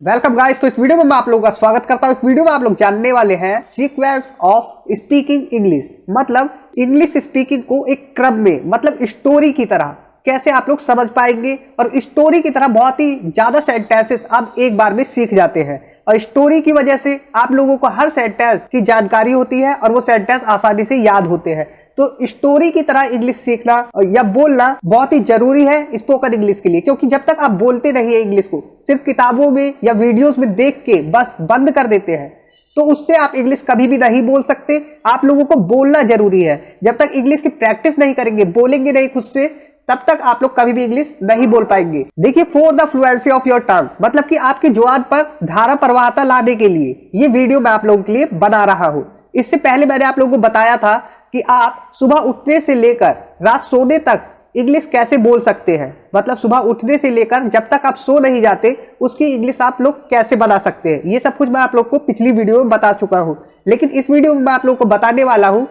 Welcome guys. तो इस video में मैं आप लोगों का स्वागत करता हूं। इस वीडियो में आप लोग जानने वाले हैं सीक्वेंस ऑफ स्पीकिंग इंग्लिश, मतलब इंग्लिश स्पीकिंग को एक क्रम में, मतलब स्टोरी की तरह कैसे आप लोग समझ पाएंगे। और स्टोरी की तरह बहुत ही ज्यादा सेंटेंसेस आप एक बार में सीख जाते हैं और स्टोरी की वजह से आप लोगों को हर सेंटेंस की जानकारी होती है और वो सेंटेंस आसानी से याद होते हैं। तो स्टोरी की तरह इंग्लिश सीखना या बोलना बहुत ही जरूरी है स्पोकन इंग्लिश के लिए, क्योंकि जब तक आप बोलते नहीं है इंग्लिश को, सिर्फ किताबों में या वीडियोस में देख के बस बंद कर देते हैं, तो उससे आप इंग्लिश कभी भी नहीं बोल सकते। आप लोगों को बोलना जरूरी है। जब तक इंग्लिश की प्रैक्टिस नहीं करेंगे, बोलेंगे नहीं खुद से, तब तक आप लोग कभी भी इंग्लिश नहीं बोल पाएंगे। देखिए, for the fluency of your tongue, मतलब कि आपकी जुबान पर धारा प्रवाहता लाने के लिए ये वीडियो मैं आप लोगों के लिए बना रहा हूं। इससे पहले मैंने आप लोगों को बताया था कि आप सुबह उठने से लेकर रात सोने तक इंग्लिश कैसे बोल सकते हैं, मतलब सुबह उठने से लेकर जब तक आप सो नहीं जाते उसकी इंग्लिश आप लोग कैसे बना सकते हैं। ये सब कुछ मैं आप लोग को पिछली वीडियो में बता चुका हूं, लेकिन इस वीडियो में मैं आप लोग को बताने वाला हूं।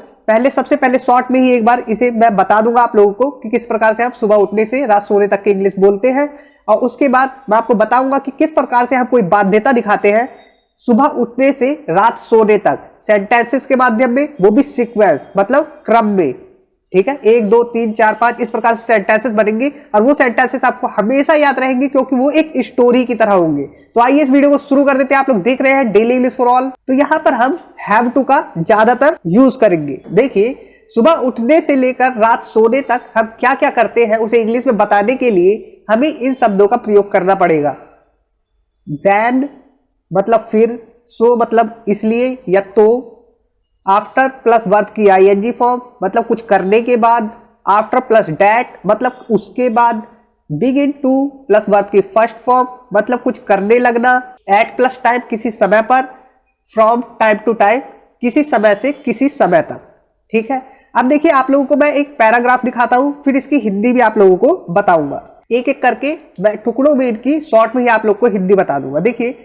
सबसे पहले शॉर्ट में ही एक बार इसे मैं बता दूंगा आप लोगों को कि किस प्रकार से आप सुबह उठने से रात सोने तक की इंग्लिश बोलते हैं, और उसके बाद मैं आपको बताऊंगा कि किस प्रकार से हम कोई बाध्यता दिखाते हैं सुबह उठने से रात सोने तक सेंटेंसेस के माध्यम में, वो भी सीक्वेंस मतलब क्रम में। ठीक है, 1 2 3 4 5 इस प्रकार से सेंटेंसेस बनेंगे और वो सेंटेंसेस आपको हमेशा याद रहेंगे क्योंकि वो एक स्टोरी की तरह होंगे। तो आइए इस वीडियो को शुरू कर देते हैं। आप लोग देख रहे हैं डेली इंग्लिश फॉर ऑल। तो यहां पर हम हैव टू का ज्यादातर यूज करेंगे। देखिए, सुबह उठने से लेकर रात सोने तक हम क्या क्या करते हैं उसे इंग्लिश में बताने के लिए हमें इन शब्दों का प्रयोग करना पड़ेगा। देन मतलब फिर, सो मतलब इसलिए या तो, आफ्टर प्लस वर्ब की आईएनजी फॉर्म मतलब कुछ करने के बाद, आफ्टर प्लस डैट मतलब उसके बाद, बिगिन टू प्लस वर्ब की फर्स्ट फॉर्म मतलब कुछ करने लगना, एट प्लस टाइम किसी समय पर, फ्रॉम टाइम टू टाइम किसी समय से किसी समय तक। ठीक है, अब देखिए आप लोगों को मैं एक पैराग्राफ दिखाता हूं, फिर इसकी हिंदी भी आप लोगों को बताऊंगा। एक एक करके मैं टुकड़ों में इनकी शॉर्ट में ही आप लोग को हिंदी बता दूंगा। देखिए,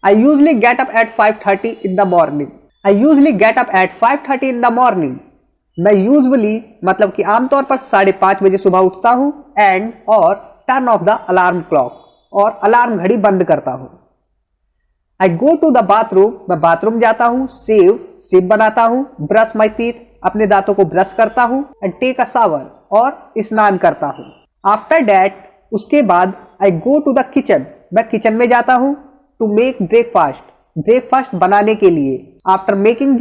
I usually get up at 5:30 in the morning. I usually get up at 5:30 in the morning. मैं usually मतलब कि आमतौर पर 5:30 बजे सुबह उठता हूँ, and और turn off the alarm clock और अलार्म घड़ी बंद करता हूँ। I go to the bathroom, मैं बाथरूम जाता हूँ, shave बनाता हूँ, brush my teeth अपने दांतों को ब्रश करता हूँ, and take a shower और स्नान करता हूँ। After that उसके बाद I go to the kitchen, मैं किचन में जाता हूँ, टू मेक ब्रेकफास्ट बनाने के लिए। आफ्टर मेकिंग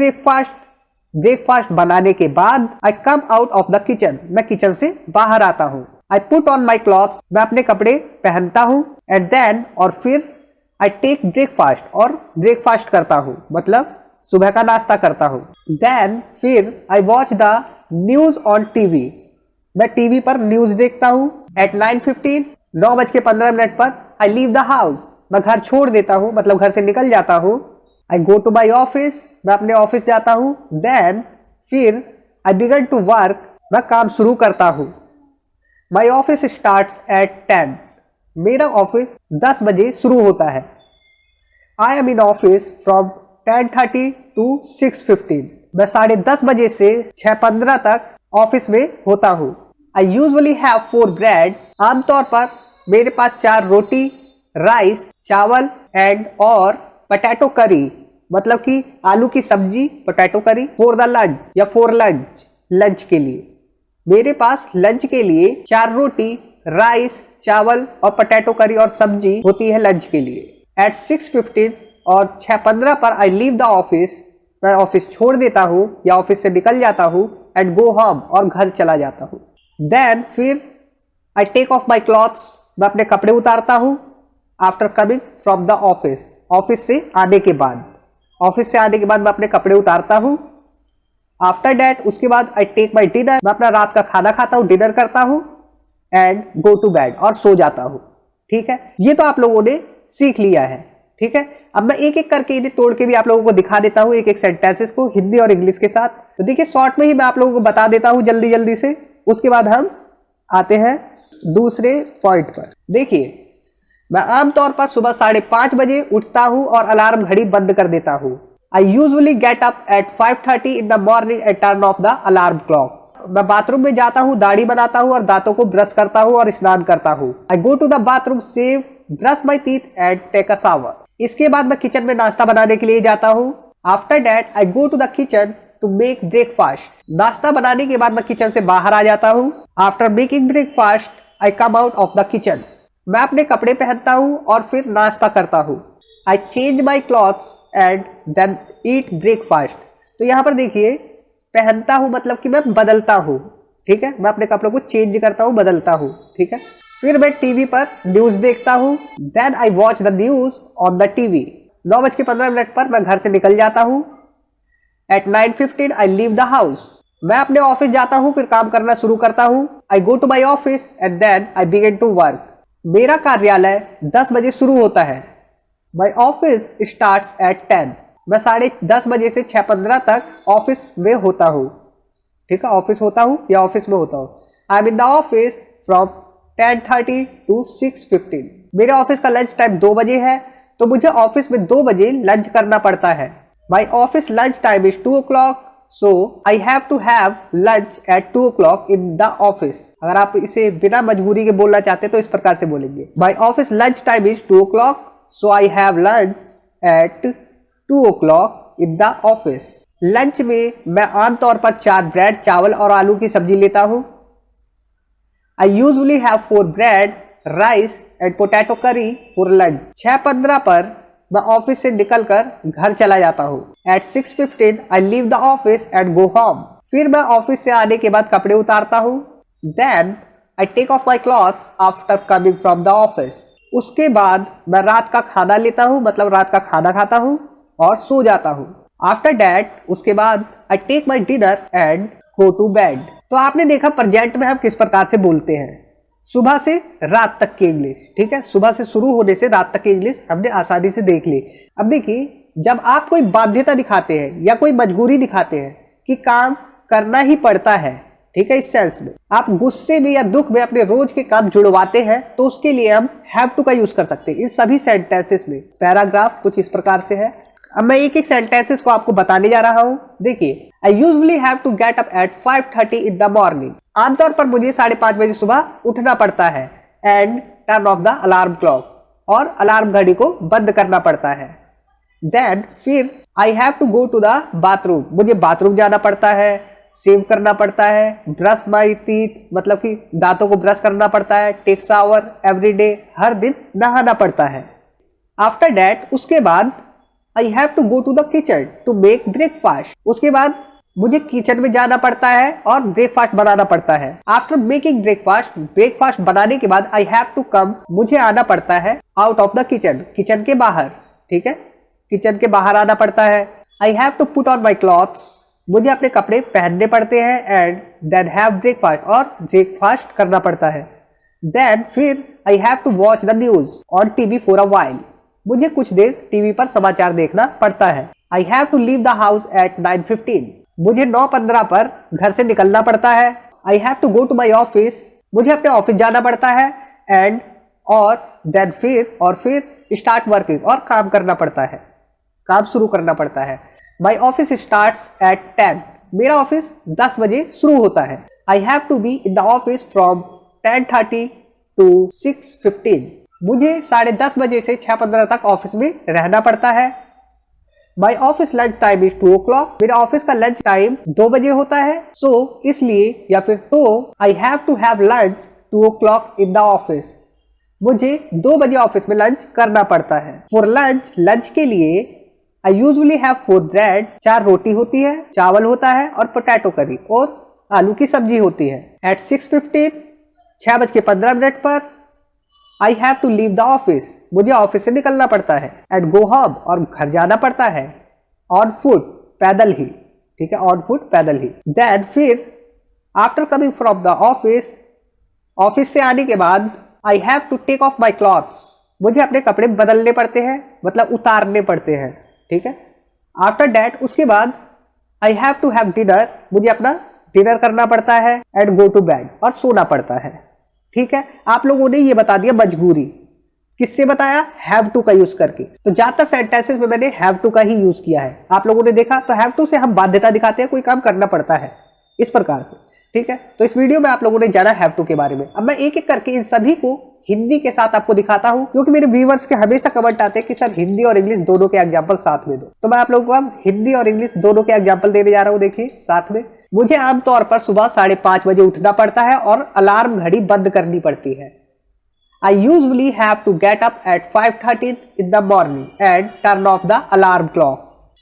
ब्रेकफास्ट बनाने के बाद I come out of the kitchen, मैं किचन से बाहर आता हूँ। I put on my clothes, मैं अपने कपड़े पहनता हूँ। एंड देन और फिर आई टेक ब्रेकफास्ट और ब्रेकफास्ट करता हूँ, मतलब सुबह का नाश्ता करता हूँ। देन फिर आई watch the news on TV, मैं टीवी पर न्यूज देखता हूँ। एट 9:15 9:15 पर आई लीव द हाउस, मैं घर छोड़ देता हूं, मतलब घर से निकल जाता हूं। I go to my office, मैं अपने ऑफिस जाता हूं। देन फिर आई बिगन टू वर्क, मैं काम शुरू करता हूं। माई ऑफिस स्टार्ट्स एट 10, मेरा ऑफिस 10 बजे शुरू होता है। आई am in office from 10:30 to 6:15, मैं 10:30 बजे से 6:15 तक ऑफिस में होता हूं। आई यूजुअली हैव 4 ब्रेड, आमतौर पर मेरे पास 4 रोटी, राइस चावल एंड और पोटैटो करी मतलब कि आलू की सब्जी, पोटैटो करी। फॉर द लंच या फॉर लंच के लिए, मेरे पास लंच के लिए 4 रोटी, राइस चावल और पोटैटो करी और सब्जी होती है लंच के लिए। एट 6:15 और 6:15 पर आई लीव द ऑफिस, मैं ऑफिस छोड़ देता हूँ या ऑफिस से निकल जाता हूँ। एंड गो होम और घर चला जाता हूँ। देन फिर I take off my clothes, मैं अपने कपड़े उतारता हूँ। After coming from the office से आने के बाद मैं अपने कपड़े उतारता हूँ। आफ्टर डैट उसके बाद आई टेक माई डिनर, मैं अपना रात का खाना खाता हूँ, डिनर करता हूँ। एंड गो टू बेड और सो जाता हूँ। ठीक है, ये तो आप लोगों ने सीख लिया है। ठीक है, अब मैं एक एक करके इन्हें तोड़ के भी आप लोगों को दिखा देता हूँ, एक एक सेंटेंसेस को हिंदी और इंग्लिश के साथ। तो देखिए, शॉर्ट में ही मैं आप लोगों को बता देता हूँ जल्दी से, उसके बाद हम आते हैं दूसरे पॉइंट पर। देखिए, मैं आमतौर पर सुबह 5:30 बजे उठता हूं और अलार्म घड़ी बंद कर देता हूं। I usually gate up at 5:30 in the morning and turn off the alarm clock. मैं बाथरूम में जाता हूं, दाढ़ी बनाता हूं और दांतों को ब्रश करता हूं और स्नान करता हूं। I go to the bathroom, shave, brush my teeth and take a shower. इसके बाद मैं किचन में नाश्ता बनाने के लिए जाता हूँ। After that I go to the kitchen to make breakfast. नाश्ता बनाने के बाद मैं किचन से बाहर आ जाता हूँ। After making breakfast I come out of the kitchen. मैं अपने कपड़े पहनता हूँ और फिर नाश्ता करता हूँ। I change my clothes and then eat breakfast. तो यहाँ पर देखिए, पहनता हूँ मतलब कि मैं बदलता हूँ, ठीक है, मैं अपने कपड़ों को चेंज करता हूँ, बदलता हूँ, ठीक है। फिर मैं टीवी पर न्यूज देखता हूँ। Then I watch the news on the TV. 9:15 पर मैं घर से निकल जाता हूँ। At 9:15 I leave the house. मैं अपने ऑफिस जाता हूँ, फिर काम करना शुरू करता हूँ। I go to my office and then I begin to work. मेरा कार्यालय 10 बजे शुरू होता है। My office starts at 10। मैं 10:30 बजे से 6:15 तक ऑफिस में होता हूँ, ठीक है, ऑफिस होता हूँ या ऑफिस में होता हूँ। I am in the office from 10:30 to 6:15। मेरे ऑफिस का लंच टाइम 2 बजे है, तो मुझे ऑफिस में 2 बजे लंच करना पड़ता है। My office lunch time is 2 o'clock, so I have to have lunch at 2 o'clock in the office. अगर आप इसे बिना मजबूरी के बोलना चाहते हैं तो इस प्रकार से बोलेंगे, my office lunch time is 2 o'clock, so I have lunch at 2 o'clock in the office. Lunch में मैं आमतौर पर 4 ब्रेड, चावल और आलू की सब्जी लेता हूँ। आई usually have 4 bread, rice and potato करी फॉर लंच। 6:15 पर मैं ऑफिस से निकलकर घर चला जाता हूँ। At 6:15 I leave the office and go home. फिर मैं ऑफिस से आने के बाद कपड़े उतारता हूँ। Then I take off my clothes after coming from the office. उसके बाद मैं रात का खाना लेता हूँ, मतलब रात का खाना खाता हूँ और सो जाता हूँ। आफ्टर दैट उसके बाद I take my dinner and go to bed. तो आपने देखा प्रेजेंट में हम किस प्रकार से बोलते हैं, सुबह से रात तक की इंग्लिश, ठीक है, सुबह से शुरू होने से रात तक की इंग्लिश हमने आसानी से देख ली। अब देखिए, जब आप कोई बाध्यता दिखाते हैं या कोई मजबूरी दिखाते हैं कि काम करना ही पड़ता है, ठीक है, इस सेंस में आप गुस्से में या दुख में अपने रोज के काम जुड़वाते हैं, तो उसके लिए हम हैव टू का यूज कर सकते हैं इन सभी सेंटेंसेस में। पैराग्राफ कुछ इस प्रकार से है। अब मैं एक एक सेंटेंसेस को आपको बताने जा रहा हूँ। देखिए, I usually have to get up at 5:30 in the morning. आमतौर पर मुझे 5:30 बजे सुबह उठना पड़ता है। And turn off the alarm clock, और अलार्म घड़ी को बंद करना पड़ता है। देन फिर I have to go to the bathroom. मुझे बाथरूम जाना पड़ता है, सेव करना पड़ता है, ब्रश माई टीथ, मतलब कि दांतों को ब्रश करना पड़ता है, टेक शावर एवरी डे, हर दिन नहाना पड़ता है। आफ्टर दैट उसके बाद I have to go to the kitchen to make breakfast. उसके बाद मुझे किचन में जाना पड़ता है और ब्रेकफास्ट बनाना पड़ता है। आफ्टर मेकिंग ब्रेकफास्ट, ब्रेकफास्ट बनाने के बाद आई हैव टू कम, मुझे आना पड़ता है out of the kitchen, kitchen के बाहर, ठीक है, किचन के बाहर आना पड़ता है। I have to put on my clothes, मुझे अपने कपड़े पहनने पड़ते हैं। एंड देन हैव ब्रेकफास्ट, और ब्रेकफास्ट करना पड़ता है। देन फिर I have to watch the news on TV for a while, मुझे कुछ देर टीवी पर समाचार देखना पड़ता है। I have to leave the house at 9:15, मुझे 9:15 पर घर से निकलना पड़ता है। I have to go to my office, मुझे अपने ऑफिस जाना पड़ता है। एंड और देन फिर स्टार्ट वर्किंग, और काम करना पड़ता है, काम शुरू करना पड़ता है। माई ऑफिस स्टार्ट्स एट 10, मेरा ऑफिस 10 बजे शुरू होता है। I have to be in the office from 10:30 to 6:15, मुझे 10:30 बजे से 6:15 तक ऑफिस में रहना पड़ता है। My office lunch time is 2 o'clock, मेरा ऑफिस का लंच टाइम 2 बजे होता है। सो इसलिए या फिर तो I have to have lunch 2 o'clock in the office, मुझे 2 बजे ऑफिस में लंच करना पड़ता है। फॉर लंच, लंच के लिए आई यूजुअली हैव 4 ब्रेड, 4 रोटी होती है, चावल होता है और पोटैटो करी और आलू की सब्जी होती है। एट 6:15, 6:15 पर I have to leave the office, मुझे ऑफिस से निकलना पड़ता है। एंड गो होम, और घर जाना पड़ता है। ऑन फुट, पैदल ही, ठीक है, ऑन फुट, पैदल ही। देन फिर after coming from the office, office से आने के बाद I have to take off my clothes, मुझे अपने कपड़े बदलने पड़ते हैं, मतलब उतारने पड़ते हैं, ठीक है। आफ्टर दैट उसके बाद I have to have dinner, मुझे अपना डिनर करना पड़ता है। एंड गो टू बेड, और सोना पड़ता है, ठीक है। आप लोगों ने ये बता दिया मजबूरी, किससे बताया, हैव टू का यूज करके। तो ज्यादातर सेंटेंसेस में मैंने हैव टू का ही यूज किया है, आप लोगों ने देखा। तो हैव टू से हम बाध्यता दिखाते हैं, कोई काम करना पड़ता है, इस प्रकार से, ठीक है। तो इस वीडियो में आप लोगों ने जाना हैव टू के बारे में। अब मैं एक एक करके इन सभी को हिंदी के साथ आपको दिखाता हूँ, क्योंकि मेरे व्यूवर्स के हमेशा कमेंट आते हैं कि सर हिंदी और इंग्लिश दोनों के एग्जाम्पल साथ में दो। तो मैं आप लोगों को अब हिंदी और इंग्लिश दोनों के एग्जाम्पल देने जा रहा हूँ। देखिए साथ में, मुझे आमतौर पर सुबह 5:30 बजे उठना पड़ता है और अलार्म घड़ी बंद करनी पड़ती है। I usually have to get up at 5:30 in the morning and turn off the alarm clock.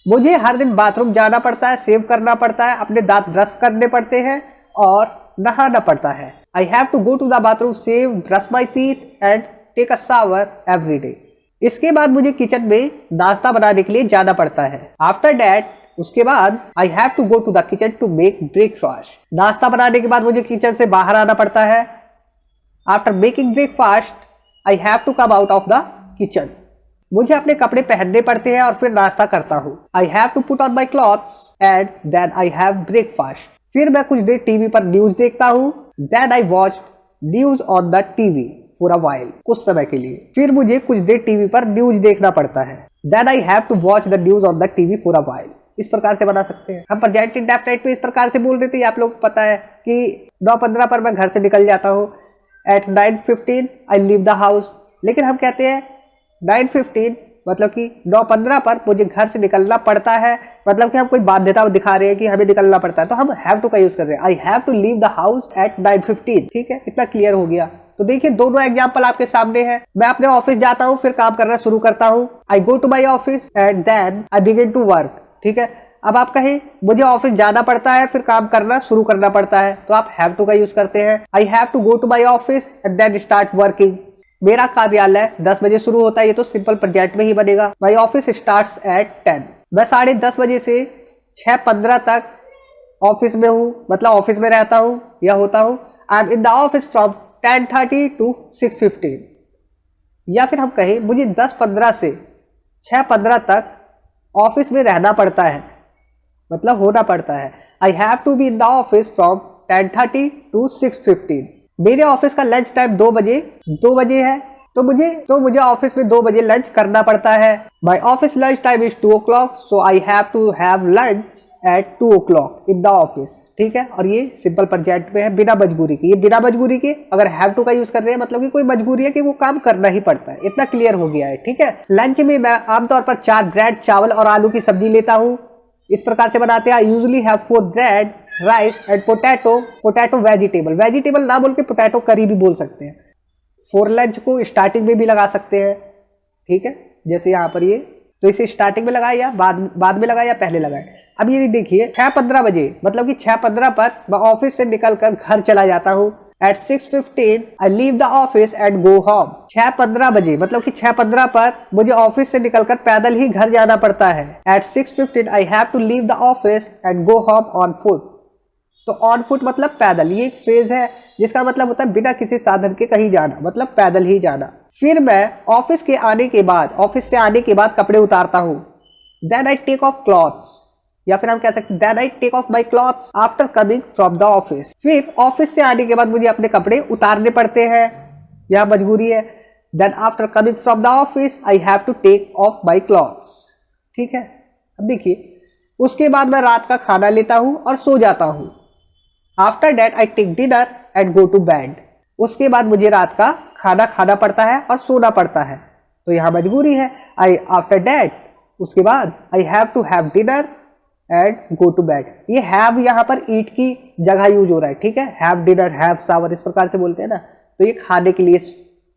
मुझे हर दिन बाथरूम जाना पड़ता है, सेव करना पड़ता है, अपने दांत ब्रश करने पड़ते हैं और नहाना पड़ता है। I have to go to the bathroom, save, brush my teeth and take a shower every day. इसके बाद मुझे किचन में नाश्ता बनाने के लिए जाना पड़ता है। After that, उसके बाद I have to go to the kitchen to make breakfast. नाश्ता बनाने के बाद मुझे किचन से बाहर आना पड़ता है। After making breakfast, I have to come out of the kitchen. मुझे अपने कपड़े पहनने पड़ते हैं और फिर नाश्ता करता हूँ। I have to put on my clothes and then I have breakfast. फिर मैं कुछ देर टीवी पर न्यूज देखता हूँ। Then I watched news on the TV for a while. कुछ समय के लिए। फिर मुझे कुछ देर टीवी पर न्यूज देखना पड़ता है। Then I have to watch the news on the TV for a while. इस प्रकार से बना सकते हैं। हम प्रेजेंट इंडेफिनिट में इस प्रकार से बोल रहे थे, आप लोग को पता है कि 9:15 पर मैं घर से निकल जाता हूँ। At 9:15 I leave the house. लेकिन हम कहते हैं 9:15 मतलब कि 9:15 पर मुझे घर से निकलना पड़ता है, मतलब कि हम कोई बाध्यता दिखा रहे हैं कि हमें निकलना पड़ता है, तो हम हैव टू का यूज कर रहे हैं। I have to leave the house at 9:15। ठीक है, इतना क्लियर हो गया। तो देखिए दोनों एग्जाम्पल आपके सामने हैं। मैं अपने ऑफिस जाता हूँ, फिर काम करना शुरू करता हूँ। I go to my office and then I begin to work. ठीक है, अब आप कहें मुझे ऑफिस जाना पड़ता है, फिर काम करना शुरू करना पड़ता है, तो आप हैव टू का यूज करते हैं। I have to go to my office and then start working. मेरा कार्यालय 10 बजे शुरू होता है, ये तो सिंपल प्रेजेंट में ही बनेगा। माई ऑफिस स्टार्ट्स एट 10। मैं 10:30 बजे से 6:15 तक ऑफिस में हूँ, मतलब ऑफिस में रहता हूँ या होता हूँ। I am in the office from 10:30 to 6:15। या फिर हम कहें मुझे 10:15 से 6:15 तक ऑफिस में रहना पड़ता है, मतलब होना पड़ता है। I have to be in the office from 10:30 to 6:15। मेरे ऑफिस का लंच टाइम 2 बजे है, तो मुझे ऑफिस में 2 बजे लंच करना पड़ता है। My office lunch time is 2 o'clock, so I have to have lunch at 2 o'clock in the office. ठीक है, और ये सिंपल प्रेजेंट में है, बिना मजबूरी के। ये बिना मजबूरी के अगर हैव टू का यूज कर रहे हैं, मतलब कि कोई मजबूरी है कि वो काम करना ही पड़ता है। इतना क्लियर हो गया है। ठीक है, लंच में मैं आमतौर पर 4 ब्रेड, चावल और आलू की सब्जी लेता हूँ। इस प्रकार से बनाते हैं। आई usually have 4 bread, rice and potato vegetable ना बोल के पोटैटो करी भी बोल सकते हैं। 4 लंच को स्टार्टिंग में भी लगा सकते हैं। ठीक है, जैसे यहाँ पर ये, तो इसे स्टार्टिंग में लगाए या बाद में लगाए या पहले लगाए। अब ये देखिए 6:15 बजे, मतलब कि 6:15 पर मैं ऑफिस से निकलकर घर चला जाता हूँ। At 6:15 I leave the office and go home. 6:15 बजे, मतलब कि 6:15 पर मुझे ऑफिस से निकलकर पैदल ही घर जाना पड़ता है। At 6:15 I have to leave the office and go home on foot. तो ऑन फुट मतलब पैदल। ये एक फ्रेज है जिसका मतलब होता है बिना किसी साधन के कहीं जाना, मतलब पैदल ही जाना। फिर मैं ऑफिस से आने के बाद कपड़े उतारता हूँ। Then I take off clothes, या फिर हम कह सकते हैं Then I take off my clothes after coming from the office. फिर ऑफिस से आने के बाद मुझे अपने कपड़े उतारने पड़ते हैं, यह मजबूरी है। Then after coming from the office I have to take off my clothes. ठीक है, अब देखिए उसके बाद मैं रात का खाना लेता हूँ और सो जाता हूँ। After that I take dinner and go to bed. उसके बाद मुझे रात का खाना खाना पड़ता है और सोना पड़ता है, तो यहाँ मजबूरी है। After that, उसके बाद I have to have dinner and go to bed. ये have यहाँ पर eat की जगह यूज हो रहा है। ठीक है, have dinner, have shower इस प्रकार से बोलते हैं ना, तो ये खाने के लिए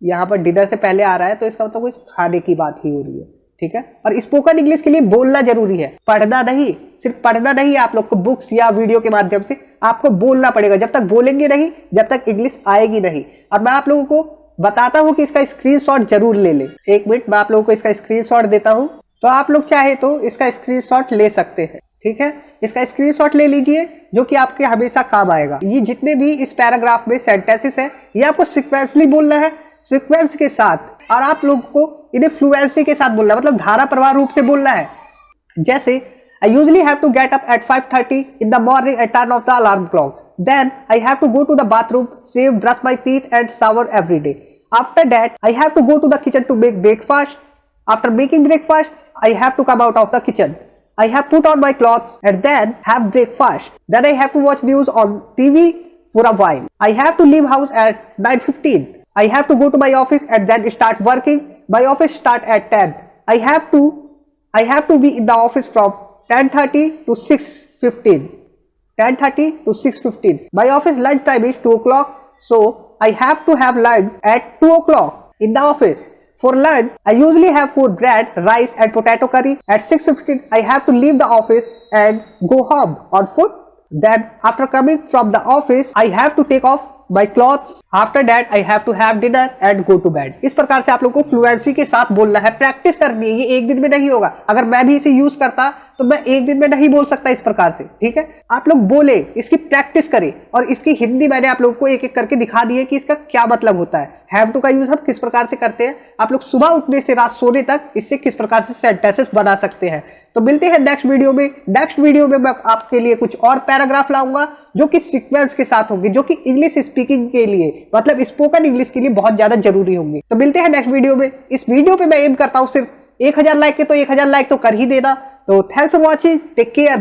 यहाँ पर डिनर से पहले आ रहा है, तो इसका मतलब कुछ खाने की बात ही हो रही है। ठीक है, और स्पोकन इंग्लिश के लिए बोलना जरूरी है, पढ़ना नहीं। सिर्फ पढ़ना नहीं, आप लोग को बुक्स या वीडियो के माध्यम से आपको बोलना पड़ेगा। जब तक बोलेंगे नहीं, जब तक इंग्लिश आएगी नहीं। और मैं आप लोगों को बताता हूं कि इसका स्क्रीनशॉट जरूर ले लें। 1 मिनट, मैं आप लोगों को इसका स्क्रीनशॉट देता हूं, तो आप लोग चाहे तो इसका स्क्रीनशॉट ले सकते हैं। ठीक है, इसका स्क्रीनशॉट ले लीजिए, जो कि आपके हमेशा काम आएगा। ये जितने भी इस पैराग्राफ में सेंटेंसेस है, ये आपको सीक्वेंसली बोलना है, सीक्वेंस के साथ, और आप लोगों को इन्हें फ्लुएंसी के साथ बोलना है, मतलब धारा प्रवाह रूप से बोलना है। जैसे I usually have to get up at 5:30 in the morning and turn off the alarm clock. Then I have to go to the bathroom, shave, brush my teeth and shower every day. After that, I have to go to the kitchen to make breakfast. After making breakfast, I have to come out of the kitchen. I have put on my clothes and then have breakfast. Then I have to watch news on TV for a while. I have to leave house at 9:15. I have to go to my office and then start working. My office start at 10. I have to be in the office from 10:30 to 6:15. 10:30 to 6:15. My office lunch time is 2 o'clock. So I have to have lunch at 2 o'clock in the office. For lunch, I usually have food, bread, rice and potato curry. At 6:15, I have to leave the office and go home on foot. Then after coming from the office, I have to take off my clothes. After that, I have to have dinner and go to bed. इस प्रकार से आप लोगों को fluency के साथ बोलना है, प्रैक्टिस करनी है। ये एक दिन में नहीं होगा। अगर मैं भी इसे यूज करता तो मैं एक दिन में नहीं बोल सकता इस प्रकार से, ठीक है। आप लोग बोले, इसकी प्रैक्टिस करें और इसकी हिंदी मैंने आप लोगों को एक एक करके दिखा दी है कि इसका क्या मतलब होता है। हैव टू का यूज हम किस प्रकार से करते हैं, आप लोग सुबह उठने से रात सोने तक इससे किस प्रकार से सेंटेंसेस बना सकते हैं। तो मिलते हैं नेक्स्ट वीडियो में। नेक्स्ट वीडियो में मैं आपके लिए कुछ और पैराग्राफ लाऊंगा जो कि सीक्वेंस के साथ होंगे, जो कि इंग्लिश स्पीकिंग के लिए, मतलब स्पोकन इंग्लिश के लिए बहुत ज्यादा जरूरी होंगे। तो मिलते हैं नेक्स्ट वीडियो में। इस वीडियो पे मैं एम करता हूं सिर्फ 1000 लाइक के, तो 1000 लाइक तो कर ही देना। तो thanks for watching, take care.